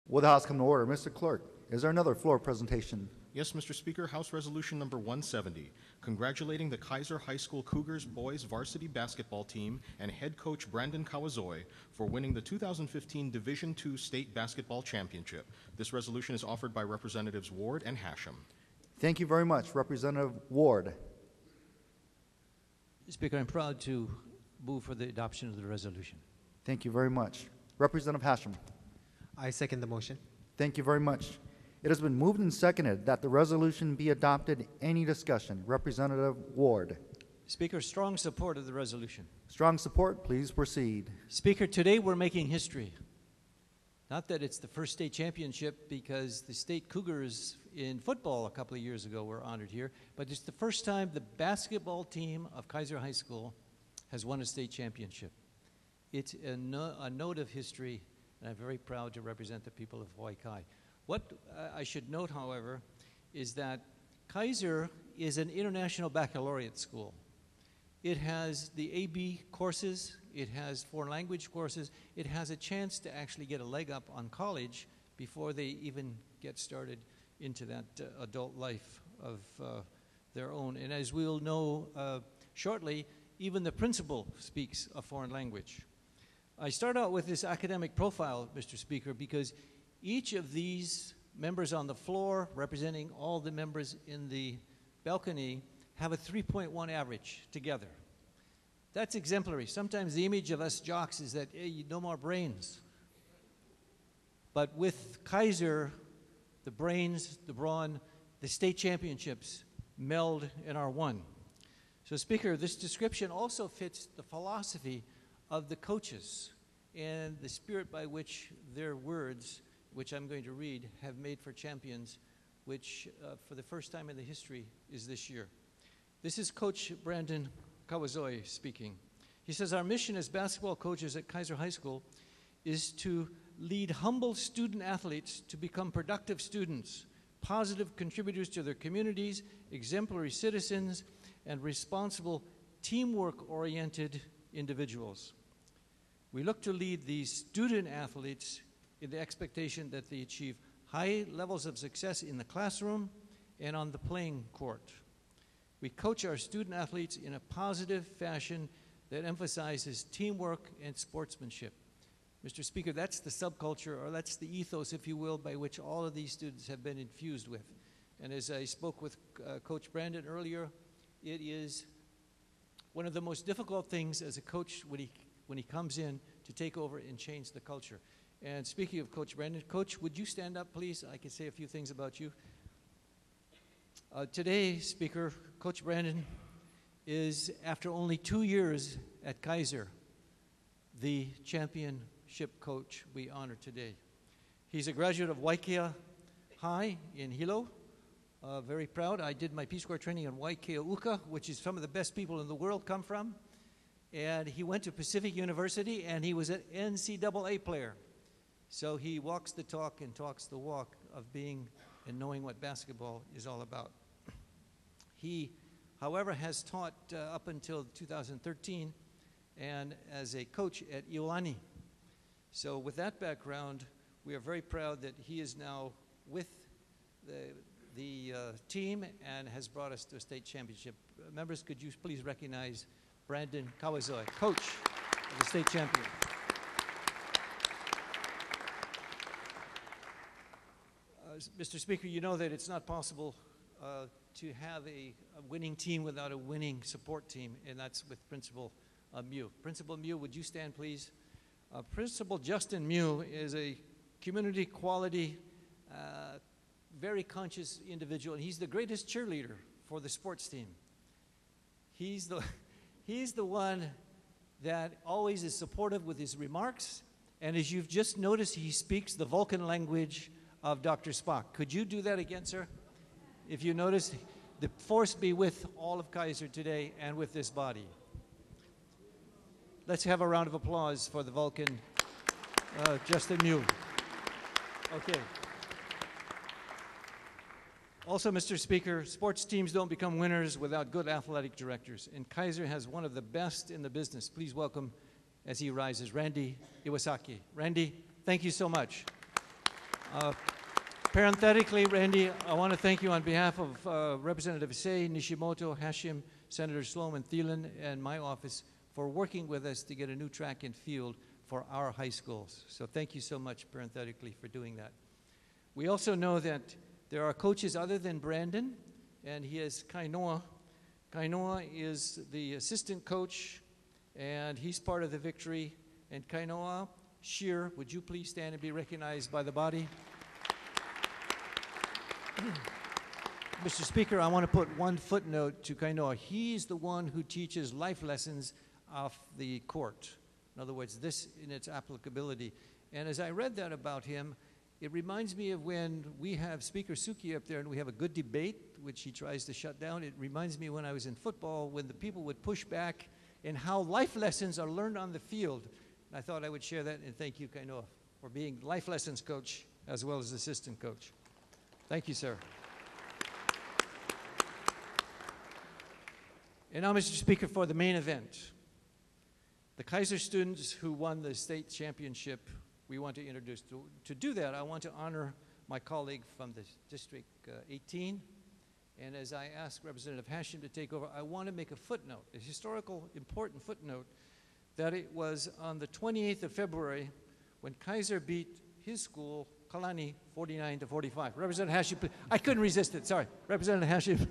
Will the House come to order? Mr. Clerk, is there another floor presentation? Yes, Mr. Speaker, House Resolution number 170, congratulating the Kaiser High School Cougars boys varsity basketball team and head coach Brandon KAWAZOE for winning the 2015 Division II State Basketball Championship. This resolution is offered by Representatives Ward and Hashem. Thank you very much, Representative Ward. Speaker, I'm proud to move for the adoption of the resolution. Thank you very much. Representative Hashem. I second the motion. Thank you very much. It has been moved and seconded that the resolution be adopted. Any discussion? Representative Ward. Speaker, strong support of the resolution. Strong support. Please proceed. Speaker, today we're making history. Not that it's the first state championship, because the state Cougars in football a couple of years ago were honored here, but it's the first time the basketball team of Kaiser High School has won a state championship. It's a note of history, and I'm very proud to represent the people of Hawaii Kai. What I should note, however, is that Kaiser is an international baccalaureate school. It has the AB courses, it has foreign language courses, it has a chance to actually get a leg up on college before they even get started into that adult life of their own. And as we'll know shortly, even the principal speaks a foreign language. I start out with this academic profile, Mr. Speaker, because each of these members on the floor, representing all the members in the balcony, have a 3.1 average together. That's exemplary. Sometimes the image of us jocks is that, hey, no more brains. But with Kaiser, the brains, the brawn, the state championships meld and are one. So, Speaker, this description also fits the philosophy of the coaches and the spirit by which their words, which I'm going to read, have made for champions, which for the first time in the history is this year. This is Coach Brandon KAWAZOE speaking. He says, our mission as basketball coaches at Kaiser High School is to lead humble student athletes to become productive students, positive contributors to their communities, exemplary citizens, and responsible teamwork-oriented individuals. We look to lead these student athletes in the expectation that they achieve high levels of success in the classroom and on the playing court. We coach our student athletes in a positive fashion that emphasizes teamwork and sportsmanship. Mr. Speaker, that's the subculture, or that's the ethos, if you will, by which all of these students have been infused with. And as I spoke with Coach Brandon earlier, it is one of the most difficult things as a coach when he comes in to take over and change the culture. And speaking of Coach Brandon, Coach, would you stand up, please? I can say a few things about you. Today, Speaker, Coach Brandon is, after only 2 years at Kaiser, the championship coach we honor today. He's a graduate of Waikea High in Hilo. Very proud. I did my Peace Corps training in Waikea Uka, which is some of the best people in the world come from. And he went to Pacific University, and he was an NCAA player. So he walks the talk and talks the walk of being and knowing what basketball is all about. He, however, has taught up until 2013 and as a coach at Iolani. So with that background, we are very proud that he is now with the team and has brought us to a state championship. Members, could you please recognize Brandon KAWAZOE, coach of the state champion. Mr. Speaker, you know that it's not possible to have a winning team without a winning support team, and that's with Principal Mew. Principal Mew, would you stand, please? Principal Justin Mew is a community quality, very conscious individual, and he's the greatest cheerleader for the sports team. He's the one that always is supportive with his remarks, and as you've just noticed, he speaks the Vulcan language of Dr. Spock. Could you do that again, sir? If you notice, the force be with all of Kaiser today and with this body. Let's have a round of applause for the Vulcan, Justin Mew. Okay. Also, Mr. Speaker, sports teams don't become winners without good athletic directors, and Kaiser has one of the best in the business. Please welcome, as he rises, Randy Iwasaki. Randy, thank you so much. Parenthetically, Randy, I want to thank you on behalf of Representative Say, Nishimoto, Hashim, Senator Sloman, Thielen, and my office for working with us to get a new track and field for our high schools. So thank you so much, parenthetically, for doing that. We also know that there are coaches other than Brandon, and he is Kainoa. Kainoa is the assistant coach, and he's part of the victory. And Kainoa, Shear, would you please stand and be recognized by the body? Mr. Speaker, I want to put one footnote to Kainoa. He's the one who teaches life lessons off the court. In other words, this in its applicability. And as I read that about him, it reminds me of when we have Speaker Suki up there and we have a good debate, which he tries to shut down. It reminds me when I was in football, when the people would push back and how life lessons are learned on the field. And I thought I would share that, and thank you, Kainoa, for being life lessons coach as well as assistant coach. Thank you, sir. And now, Mr. Speaker, for the main event. The Kaiser students who won the state championship, we want to introduce. To do that, I want to honor my colleague from the District 18. And as I ask Representative Hashim to take over, I want to make a footnote, a historical, important footnote, that it was on the 28th of February when Kaiser beat his school, Kalani, 49-45. Representative Hashim, please. I couldn't resist it, sorry. Representative Hashim.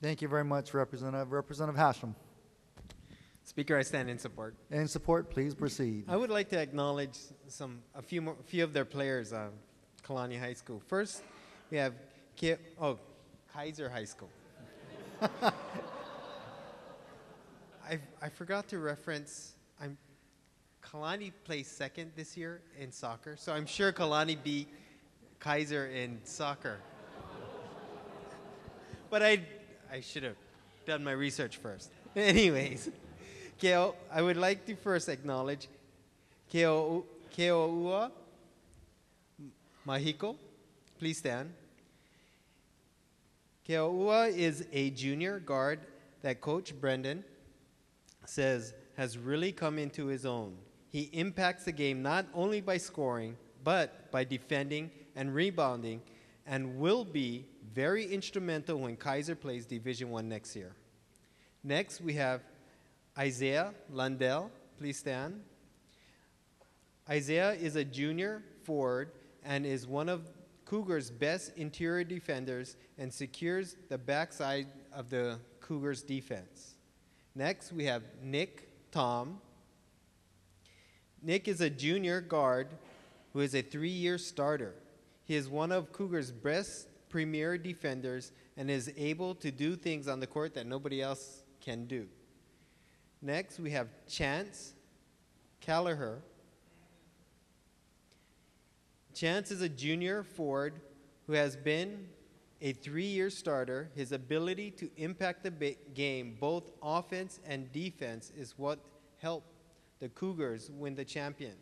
Thank you very much, Representative. Representative Hashim. Speaker, I stand in support. In support, please proceed. I would like to acknowledge a few of their players of Kalani High School. First, we have Kaiser High School. I forgot to reference, Kalani placed second this year in soccer, so I'm sure Kalani beat Kaiser in soccer. But I should have done my research first. Anyways, I would like to first acknowledge Keoua Mahiko. Please stand. Keoua is a junior guard that Coach Brandon says has really come into his own. He impacts the game not only by scoring, but by defending and rebounding, and will be very instrumental when Kaiser plays Division I next year. Next, we have Isaiah Lundell. Please stand. Isaiah is a junior forward and is one of Cougars' best interior defenders and secures the backside of the Cougars' defense. Next, we have Nick Tom. Nick is a junior guard who is a 3-year starter. He is one of Cougars' best premier defenders and is able to do things on the court that nobody else can do. Next, we have Chance Callagher. Chance is a junior forward who has been a 3-year starter. His ability to impact the game, both offense and defense, is what helped the Cougars win the champion.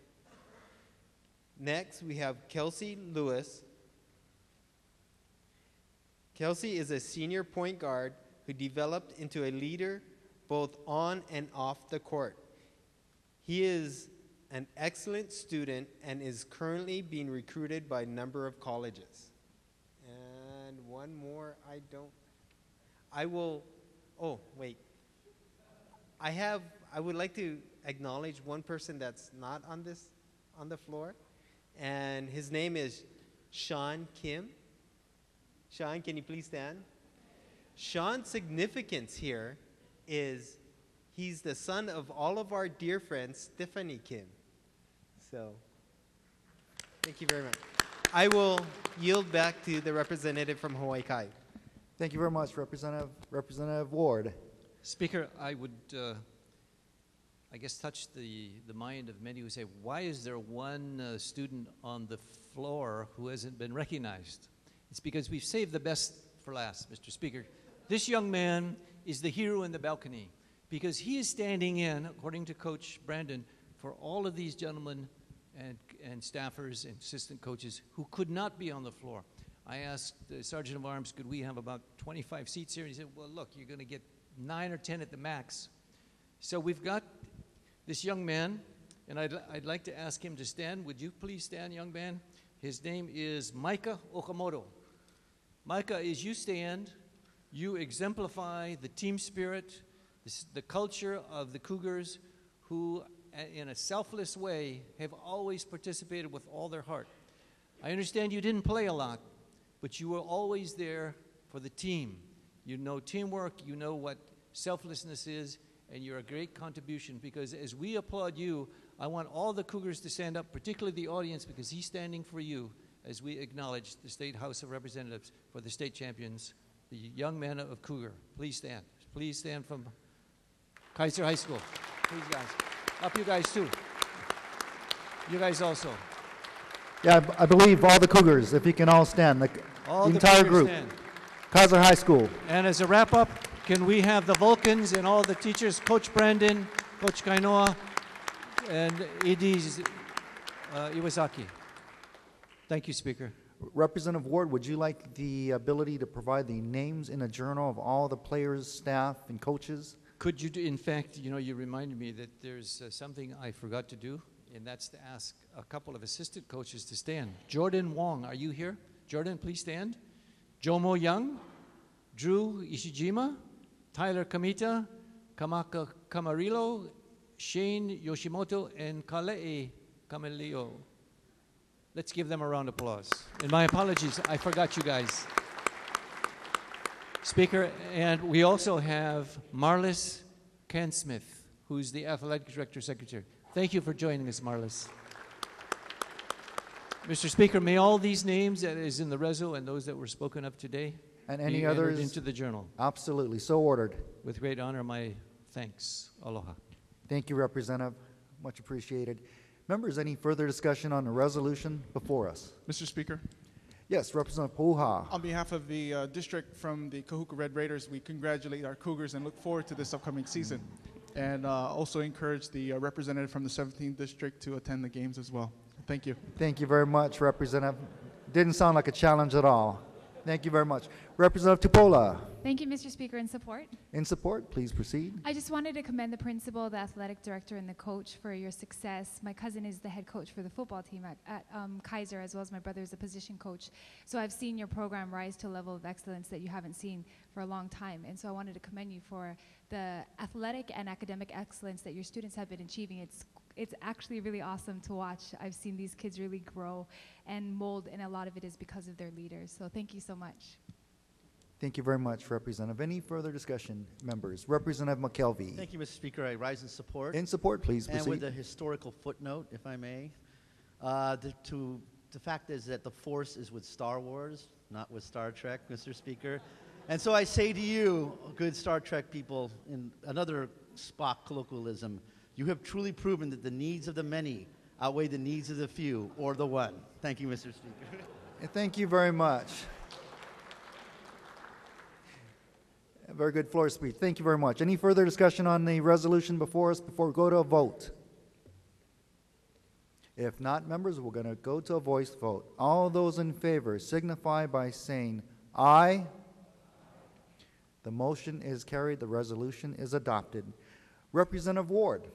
Next, we have Kelsey Lewis. Kelsey is a senior point guard who developed into a leader both on and off the court. He is an excellent student and is currently being recruited by a number of colleges. And one more, I would like to acknowledge one person that's not on the floor, and his name is Sean Kim. Sean, can you please stand? Sean's significance here is he's the son of all of our dear friends, Stephanie Kim. So, thank you very much. I will yield back to the representative from Hawaii Kai. Thank you very much, Representative. Representative Ward. Speaker, I would, I guess, touch the mind of many who say, why is there one student on the floor who hasn't been recognized? It's because we've saved the best for last, Mr. Speaker. This young man is the hero in the balcony because he is standing in, according to Coach Brandon, for all of these gentlemen and staffers and assistant coaches who could not be on the floor. I asked the Sergeant of Arms, could we have about 25 seats here? And he said, well, look, you're going to get 9 or 10 at the max. So we've got this young man, and I'd like to ask him to stand. Would you please stand, young man? His name is Micah Okamoto. Micah, as you stand, you exemplify the team spirit, the culture of the Cougars, who, in a selfless way, have always participated with all their heart. I understand you didn't play a lot, but you were always there for the team. You know teamwork, you know what selflessness is, and you're a great contribution, because as we applaud you, I want all the Cougars to stand up, particularly the audience, because he's standing for you as we acknowledge the State House of Representatives for the state champions, the young men of Cougar. Please stand. Please stand from Kaiser High School. Please, guys. Up you guys, too. You guys also. Yeah, I believe all the Cougars, if you can all stand, the entire Cougars group. stand. Kaiser High School. And as a wrap-up, can we have the Vulcans and all the teachers, Coach Brandon, Coach Kainoa, and E.D. Iwasaki. Thank you, Speaker. Representative Ward, would you like the ability to provide the names in a journal of all the players, staff, and coaches? Could you, in fact, you reminded me that there's something I forgot to do, and that's to ask a couple of assistant coaches to stand. Jordan Wong, are you here? Jordan, please stand. Jomo Young, Drew Ishijima, Tyler Kamita, Kamaka Kamarilo, Shane Yoshimoto, and Kale'e Kamelio. Let's give them a round of applause. And my apologies, I forgot you guys. Speaker, and we also have Marlis Cansmith, who's the Athletic Director Secretary. Thank you for joining us, Marlis. Mr. Speaker, may all these names that is in the reso and those that were spoken of today And be any entered others? into the journal. Absolutely, so ordered. With great honor, my thanks. Aloha. Thank you, Representative. Much appreciated. Members, any further discussion on the resolution before us? Mr. Speaker, Yes, Representative Puha. on behalf of the district from the Kahuku Red Raiders, we congratulate our Cougars and look forward to this upcoming season. And also encourage the representative from the 17th district to attend the games as well. Thank you. Thank you very much, Representative. Didn't sound like a challenge at all. Thank you very much. Representative Tupola, Thank you, Mr. Speaker. In support, in support, please proceed. I just wanted to commend the principal, the athletic director, and the coach for your success. My cousin is the head coach for the football team at Kaiser, as well as my brother is a position coach. So I've seen your program rise to a level of excellence that you haven't seen for a long time. And so I wanted to commend you for the athletic and academic excellence that your students have been achieving. It's actually really awesome to watch. I've seen these kids really grow and mold, and a lot of it is because of their leaders. So thank you so much. Thank you very much, Representative. Any further discussion, members? Representative McKelvey. Thank you, Mr. Speaker. I rise in support. In support, please And with proceed. a historical footnote, if I may. The fact is that the Force is with Star Wars, not with Star Trek, Mr. Speaker. And so I say to you, good Star Trek people, in another Spock colloquialism, you have truly proven that the needs of the many outweigh the needs of the few, or the one. Thank you, Mr. Speaker. And thank you very much. A very good floor speech. Thank you very much. Any further discussion on the resolution before us before we go to a vote? If not, members, we're going to go to a voice vote. All those in favor signify by saying aye. The motion is carried. The resolution is adopted. Representative Ward,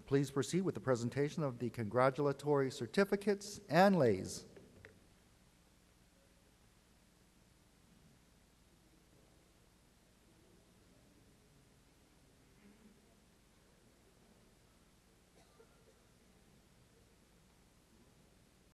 please proceed with the presentation of the congratulatory certificates and leis.